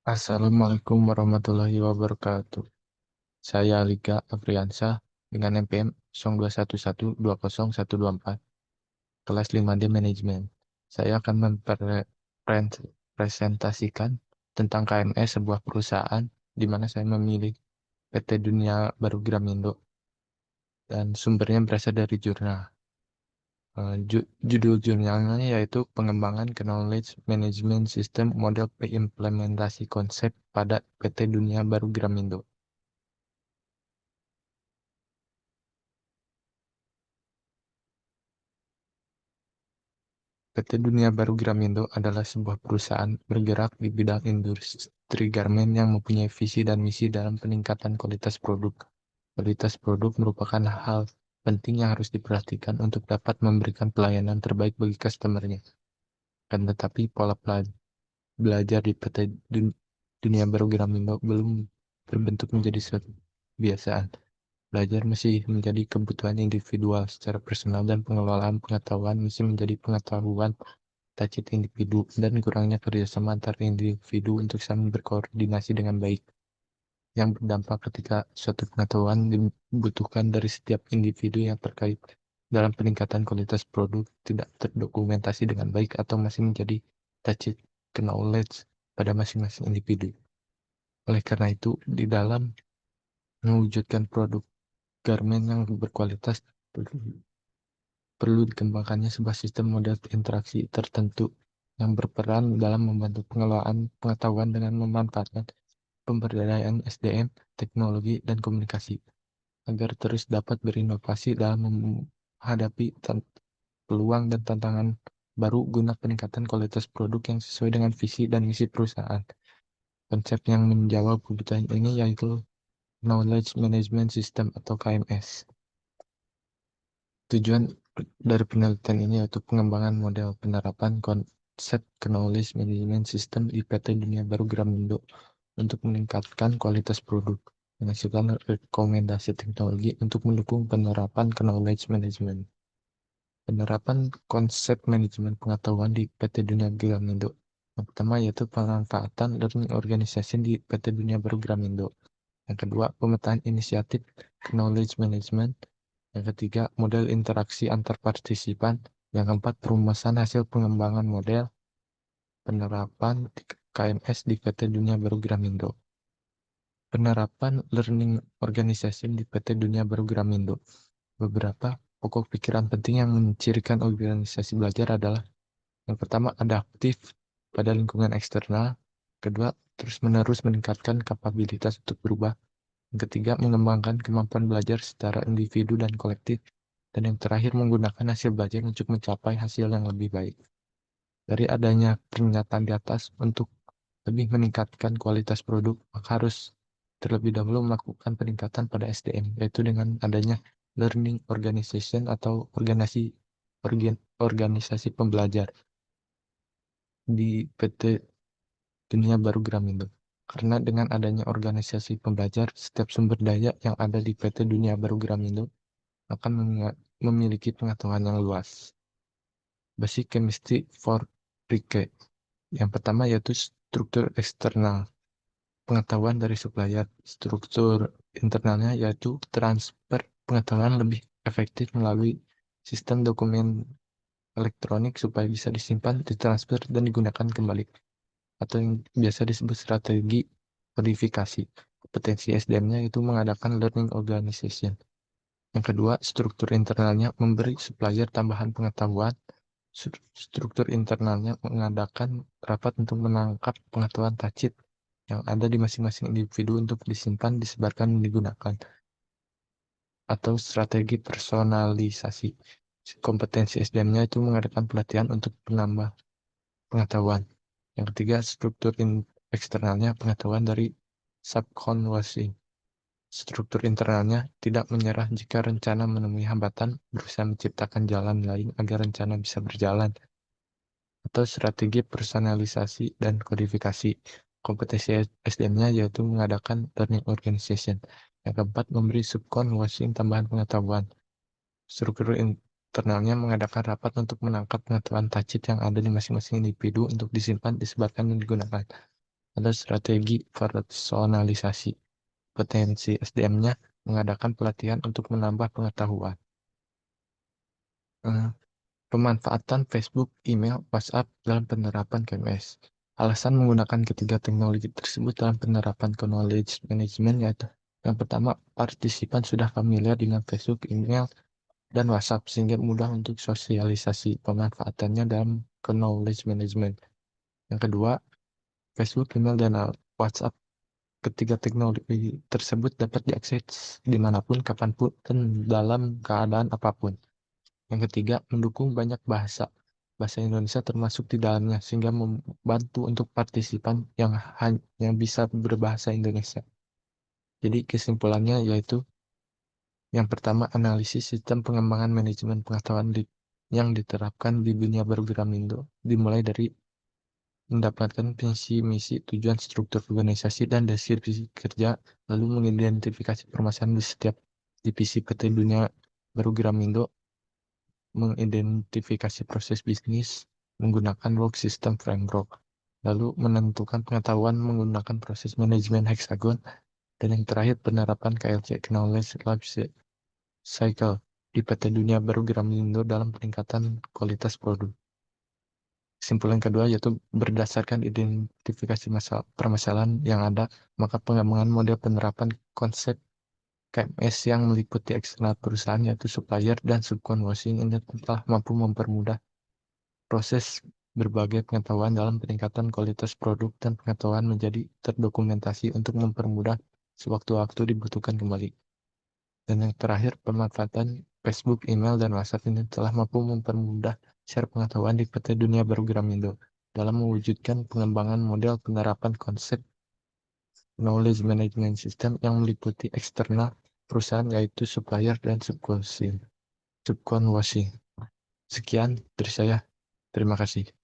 Assalamualaikum warahmatullahi wabarakatuh. Saya Alika Afriansyah dengan NPM 0211201124, kelas 5D Manajemen. Saya akan mempresentasikan tentang KMS, sebuah perusahaan di mana saya memilih PT Dunia Baru Gramindo dan sumbernya berasal dari jurnal. Judul jurnalnya yaitu Pengembangan Knowledge Management System Model Implementasi Konsep pada PT Dunia Baru Gramindo. PT Dunia Baru Gramindo adalah sebuah perusahaan bergerak di bidang industri garmen yang mempunyai visi dan misi dalam peningkatan kualitas produk. Kualitas produk merupakan hal penting yang harus diperhatikan untuk dapat memberikan pelayanan terbaik bagi customer-nya. Akan tetapi pola belajar di PT Dunia Baru Gramindo belum terbentuk menjadi suatu kebiasaan. Belajar masih menjadi kebutuhan individual secara personal dan pengelolaan pengetahuan masih menjadi pengetahuan tacit individu dan kurangnya kerjasama antar individu untuk saling berkoordinasi dengan baik, yang berdampak ketika suatu pengetahuan dibutuhkan dari setiap individu yang terkait dalam peningkatan kualitas produk tidak terdokumentasi dengan baik atau masih menjadi tacit knowledge pada masing-masing individu. Oleh karena itu, di dalam mewujudkan produk garmen yang berkualitas, perlu dikembangkannya sebuah sistem model interaksi tertentu yang berperan dalam membantu pengelolaan pengetahuan dengan memanfaatkan pemberdayaan SDM, teknologi, dan komunikasi agar terus dapat berinovasi dalam menghadapi peluang dan tantangan baru guna peningkatan kualitas produk yang sesuai dengan visi dan misi perusahaan. Konsep yang menjawab kebutuhan ini yaitu Knowledge Management System atau KMS. Tujuan dari penelitian ini yaitu pengembangan model penerapan konsep Knowledge Management System di PT Dunia Baru Gramindo untuk meningkatkan kualitas produk, menghasilkan rekomendasi teknologi untuk mendukung penerapan knowledge management. Penerapan konsep manajemen pengetahuan di PT Dunia Gramindo. Yang pertama yaitu pemanfaatan learning organization di PT Dunia Baru Gramindo. Yang kedua, pemetaan inisiatif knowledge management. Yang ketiga, model interaksi antar partisipan. Yang keempat, perumusan hasil pengembangan model penerapan KMS di PT Dunia Baru Gramindo. Penerapan learning organization di PT Dunia Baru Gramindo. Beberapa pokok pikiran penting yang mencirikan organisasi belajar adalah yang pertama, adaptif pada lingkungan eksternal. Kedua, terus-menerus meningkatkan kapabilitas untuk berubah. Yang ketiga, mengembangkan kemampuan belajar secara individu dan kolektif. Dan yang terakhir, menggunakan hasil belajar untuk mencapai hasil yang lebih baik. Dari adanya pernyataan di atas untuk lebih meningkatkan kualitas produk, maka harus terlebih dahulu melakukan peningkatan pada SDM, yaitu dengan adanya learning organization atau organisasi pembelajar di PT Dunia Baru Gramindo. Karena dengan adanya organisasi pembelajar, setiap sumber daya yang ada di PT Dunia Baru Gramindo akan memiliki pengetahuan yang luas. Basic Chemistry for Rike. Yang pertama yaitu struktur eksternal, pengetahuan dari supplier. Struktur internalnya yaitu transfer pengetahuan lebih efektif melalui sistem dokumen elektronik supaya bisa disimpan, ditransfer, dan digunakan kembali, atau yang biasa disebut strategi verifikasi. Kompetensi SDM-nya itu mengadakan learning organization. Yang kedua, struktur internalnya memberi supplier tambahan pengetahuan. Struktur internalnya mengadakan rapat untuk menangkap pengetahuan tacit yang ada di masing-masing individu untuk disimpan, disebarkan, dan digunakan. Atau strategi personalisasi. Kompetensi SDM-nya itu mengadakan pelatihan untuk penambah pengetahuan. Yang ketiga, struktur eksternalnya pengetahuan dari subconversing. Struktur internalnya tidak menyerah jika rencana menemui hambatan, berusaha menciptakan jalan lain agar rencana bisa berjalan. Atau strategi personalisasi dan kodifikasi. Kompetensi SDM-nya yaitu mengadakan learning organization. Yang keempat, memberi subconversing tambahan pengetahuan. Struktur internalnya mengadakan rapat untuk menangkap pengetahuan tacit yang ada di masing-masing individu untuk disimpan, disebarkan, dan digunakan. Ada strategi personalisasi. Potensi SDM-nya mengadakan pelatihan untuk menambah pengetahuan. Eh, Pemanfaatan Facebook, email, WhatsApp dalam penerapan KMS. Alasan menggunakan ketiga teknologi tersebut dalam penerapan knowledge management yaitu yang pertama, partisipan sudah familiar dengan Facebook, email, dan WhatsApp sehingga mudah untuk sosialisasi pemanfaatannya dalam knowledge management. Yang kedua, Facebook, email, dan WhatsApp ketiga teknologi tersebut dapat diakses dimanapun, kapanpun, dan dalam keadaan apapun. Yang ketiga, mendukung banyak bahasa. Bahasa Indonesia termasuk di dalamnya, sehingga membantu untuk partisipan yang hanya bisa berbahasa Indonesia. Jadi kesimpulannya yaitu, yang pertama, analisis sistem pengembangan manajemen pengetahuan yang diterapkan di dunia Indo dimulai dari mendapatkan visi, misi, tujuan, struktur organisasi, dan deskripsi kerja, lalu mengidentifikasi permasalahan di setiap divisi PT Dunia Indo, mengidentifikasi proses bisnis menggunakan work system framework, lalu menentukan pengetahuan menggunakan proses manajemen hexagon, dan yang terakhir penerapan KLC, Knowledge Life Cycle, di PT Dunia Indo dalam peningkatan kualitas produk. Kesimpulan kedua yaitu berdasarkan identifikasi permasalahan yang ada, maka pengembangan model penerapan konsep KMS yang meliputi eksternal perusahaan yaitu supplier dan subcontracting ini telah mampu mempermudah proses berbagai pengetahuan dalam peningkatan kualitas produk dan pengetahuan menjadi terdokumentasi untuk mempermudah sewaktu-waktu dibutuhkan kembali. Dan yang terakhir, pemanfaatan Facebook, email, dan WhatsApp ini telah mampu mempermudah share pengetahuan di PT Dunia Indo dalam mewujudkan pengembangan model penerapan konsep knowledge management system yang meliputi eksternal perusahaan yaitu supplier dan subcontracting. Sekian dari saya. Terima kasih.